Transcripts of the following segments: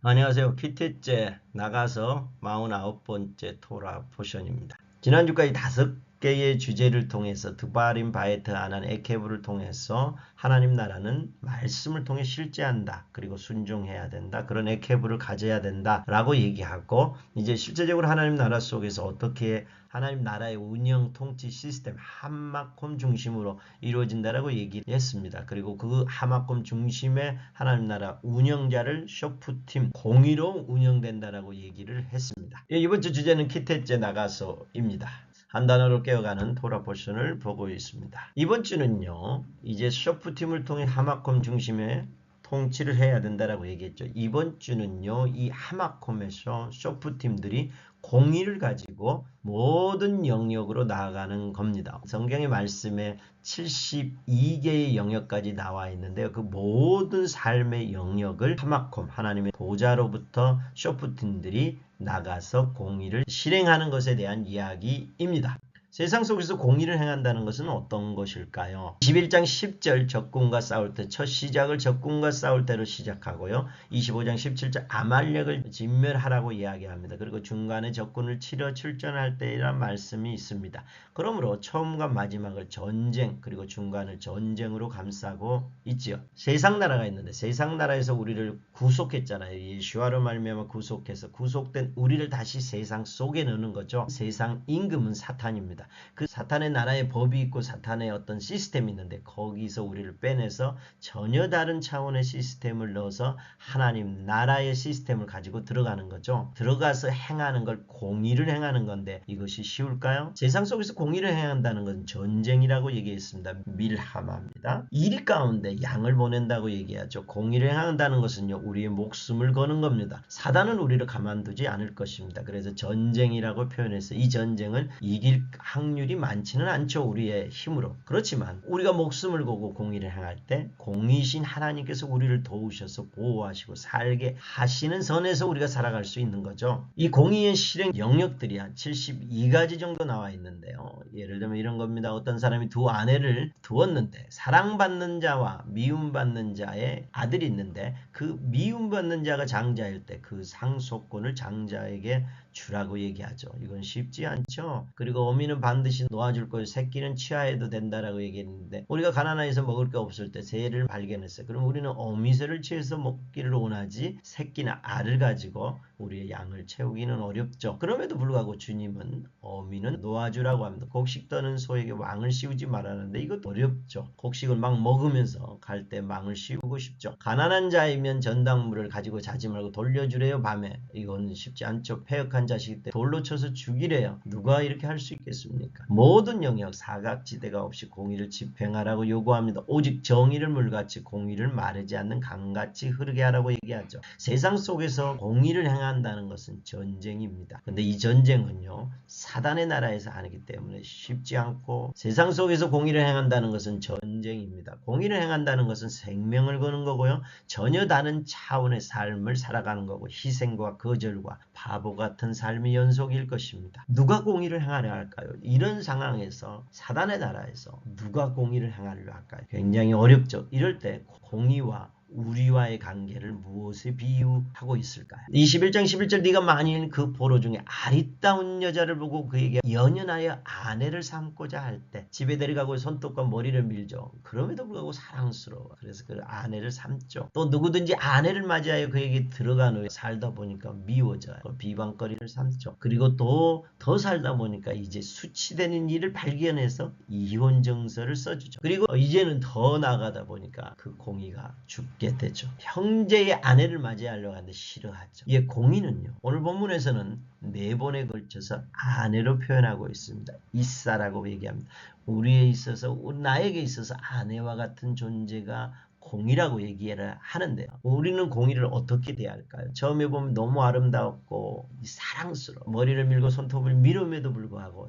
안녕하세요. 키티째 나가서 49번째 토라 포션입니다. 지난주까지 5개의 주제를 통해서 드바림 바에트 아난 에케브를 통해서 하나님 나라는 말씀을 통해 실제한다. 그리고 순종해야 된다. 그런 에케브를 가져야 된다. 라고 얘기하고 이제 실제적으로 하나님 나라 속에서 어떻게 하나님 나라의 운영 통치 시스템 하마콤 중심으로 이루어진다라고 얘기를 했습니다. 그리고 그 하마콤 중심의 하나님 나라 운영자를 쇼프팀 공의로 운영된다라고 얘기를 했습니다. 이번 주 주제는 키테째 나가서입니다. 한 단어로 깨어가는 토라 포션을 보고 있습니다. 이번 주는요, 이제 쇼프팀을 통해 하마콤 중심의 통치를 해야 된다라고 얘기했죠. 이번 주는요, 이 하마콤에서 쇼프팀들이 공의를 가지고 모든 영역으로 나아가는 겁니다. 성경의 말씀에 72개의 영역까지 나와 있는데요. 그 모든 삶의 영역을 하마콤, 하나님의 보좌로부터 쇼프팀들이 나가서 공의를 실행하는 것에 대한 이야기입니다. 세상 속에서 공의를 행한다는 것은 어떤 것일까요? 21장 10절 적군과 싸울 때 첫 시작을 적군과 싸울 때로 시작하고요. 25장 17절 아말렉을 진멸하라고 이야기합니다. 그리고 중간에 적군을 치러 출전할 때이란 말씀이 있습니다. 그러므로 처음과 마지막을 전쟁 그리고 중간을 전쟁으로 감싸고 있지요. 세상 나라가 있는데 세상 나라에서 우리를 구속했잖아요. 예수와로 말미암아 구속해서 구속된 우리를 다시 세상 속에 넣는 거죠. 세상 임금은 사탄입니다. 그 사탄의 나라의 법이 있고 사탄의 어떤 시스템이 있는데 거기서 우리를 빼내서 전혀 다른 차원의 시스템을 넣어서 하나님 나라의 시스템을 가지고 들어가는 거죠. 들어가서 행하는 걸 공의를 행하는 건데 이것이 쉬울까요? 세상 속에서 공의를 행한다는 건 전쟁이라고 얘기했습니다. 밀하마입니다. 일 가운데 양을 보낸다고 얘기하죠. 공의를 행한다는 것은요, 우리의 목숨을 거는 겁니다. 사단은 우리를 가만두지 않을 것입니다. 그래서 전쟁이라고 표현해서 이 전쟁을 이길 확률이 많지는 않죠. 우리의 힘으로. 그렇지만 우리가 목숨을 걸고 공의를 행할 때 공의신 하나님께서 우리를 도우셔서 보호하시고 살게 하시는 선에서 우리가 살아갈 수 있는 거죠. 이 공의의 실행 영역들이 한 72가지 정도 나와 있는데요. 예를 들면 이런 겁니다. 어떤 사람이 두 아내를 두었는데 사랑받는 자와 미움받는 자의 아들이 있는데 그 미움받는 자가 장자일 때 그 상속권을 장자에게 주라고 얘기하죠. 이건 쉽지 않죠. 그리고 어미는 반드시 놓아줄 거예요. 새끼는 취하해도 된다라고 얘기했는데 우리가 가난해서 먹을 게 없을 때 새를 발견했어요. 그럼 우리는 어미새를 취해서 먹기를 원하지 새끼나 알을 가지고 우리의 양을 채우기는 어렵죠. 그럼에도 불구하고 주님은 어미는 놓아주라고 합니다. 곡식 떠는 소에게 왕을 씌우지 말라는데 이것도 어렵죠. 곡식을 막 먹으면서 갈 때 망을 씌우고 싶죠. 가난한 자이면 전당물을 가지고 자지 말고 돌려주래요. 밤에. 이건 쉽지 않죠. 패역한 자식 때 돌로 쳐서 죽이래요. 누가 이렇게 할 수 있겠습니까? 모든 영역 사각지대가 없이 공의를 집행하라고 요구합니다. 오직 정의를 물같이 공의를 마르지 않는 강같이 흐르게 하라고 얘기하죠. 세상 속에서 공의를 행한다는 것은 전쟁입니다. 근데 이 전쟁은요, 사단의 나라에서 하기 때문에 쉽지 않고 세상 속에서 공의를 행한다는 것은 전쟁입니다. 공의를 행한다는 것은 생명을 거는 거고요. 전혀 다른 차원의 삶을 살아가는 거고 희생과 거절과 바보 같은 삶의 연속일 것입니다. 누가 공의를 행하려 할까요? 이런 상황에서 사단의 나라에서 누가 공의를 행하려 할까요? 굉장히 어렵죠. 이럴 때 공의와 우리와의 관계를 무엇에 비유하고 있을까요? 21장 11절 네가 만일 그 포로 중에 아리따운 여자를 보고 그에게 연연하여 아내를 삼고자 할 때 집에 데려가고 손톱과 머리를 밀죠. 그럼에도 불구하고 사랑스러워. 그래서 그 아내를 삼죠. 또 누구든지 아내를 맞이하여 그에게 들어간 후에 살다 보니까 미워져요. 비방거리를 삼죠. 그리고 또 더 살다 보니까 이제 수치되는 일을 발견해서 이혼 정서를 써주죠. 그리고 이제는 더 나가다 보니까 그 공의가 죽게 되죠. 형제의 아내를 맞이하려고 하는데 싫어하죠. 이 공의는요, 오늘 본문에서는 4번에 걸쳐서 아내로 표현하고 있습니다. 이사라고 얘기합니다. 우리에 있어서 나에게 있어서 아내와 같은 존재가 공의라고 얘기를 하는데요. 우리는 공의를 어떻게 대할까요? 처음에 보면 너무 아름다웠고 사랑스러워. 머리를 밀고 손톱을 밀음에도 불구하고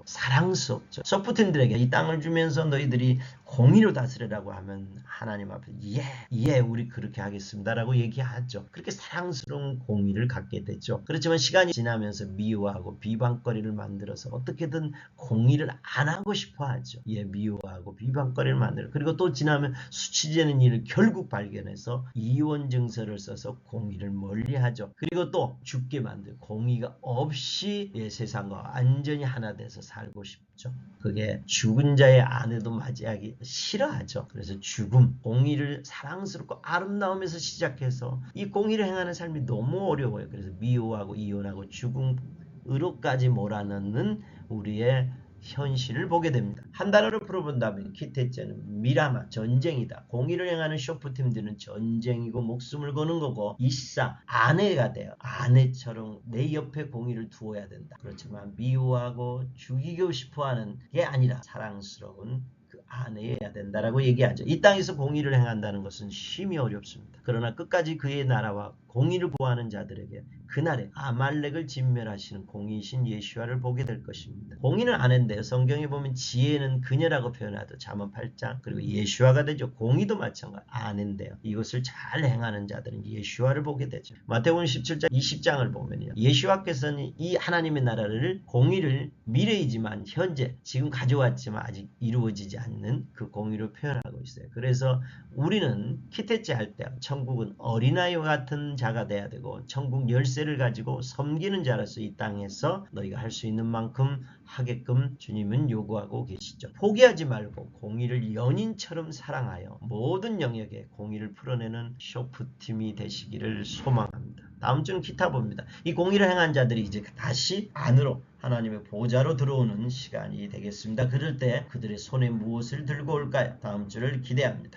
사랑스럽죠. 서프틴들에게 이 땅을 주면서 너희들이 공의로 다스리라고 하면 하나님 앞에 예 우리 그렇게 하겠습니다라고 얘기하죠. 그렇게 사랑스러운 공의를 갖게 되죠. 그렇지만 시간이 지나면서 미워하고 비방거리를 만들어서 어떻게든 공의를 안 하고 싶어 하죠. 미워하고 비방거리를 만들어. 그리고 또 지나면 취재는 이를 결국 발견해서 이원 증서를 써서 공의를 멀리하죠. 그리고 또 죽게 만들 공의가 없이 세상과 완전히 하나 돼서 살고 싶죠. 그게 죽은 자의 아내도 맞이하기 싫어하죠. 그래서 죽음, 공의를 사랑스럽고 아름다우면서 시작해서 이 공의를 행하는 삶이 너무 어려워요. 그래서 미워하고 이혼하고 죽음으로까지 몰아넣는 우리의 현실을 보게 됩니다. 한 단어로 풀어본다면 키테째는 미라마, 전쟁이다. 공의를 행하는 쇼프팀들은 전쟁이고 목숨을 거는 거고 이사, 아내가 돼요. 아내처럼 내 옆에 공의를 두어야 된다. 그렇지만 미워하고 죽이고 싶어하는 게 아니라 사랑스러운 그 아내여야 된다라고 얘기하죠. 이 땅에서 공의를 행한다는 것은 심히 어렵습니다. 그러나 끝까지 그의 나라와 공의를 구하는 자들에게 그날에 아말렉을 진멸하시는 공의신 예수와를 보게 될 것입니다. 공의는 아내인데요. 성경에 보면 지혜는 그녀라고 표현하도 잠언 8장 그리고 예수와가 되죠. 공의도 마찬가지 아내인데요. 이것을 잘 행하는 자들은 예수와를 보게 되죠. 마태복음 17장 20장을 보면요. 예수와께서는 이 하나님의 나라를 공의를 미래이지만 현재 지금 가져왔지만 아직 이루어지지 않는 그 공의로 표현하고 있어요. 그래서 우리는 키테째 할 때 천국은 어린아이와 같은 자가 돼야 되고 천국 열쇠를 가지고 섬기는 자로서 이 땅에서 너희가 할 수 있는 만큼 하게끔 주님은 요구하고 계시죠. 포기하지 말고 공의를 연인처럼 사랑하여 모든 영역에 공의를 풀어내는 쇼프팀이 되시기를 소망합니다. 다음 주는 기타 봅니다. 이 공의를 행한 자들이 이제 다시 안으로 하나님의 보좌로 들어오는 시간이 되겠습니다. 그럴 때 그들의 손에 무엇을 들고 올까요? 다음 주를 기대합니다.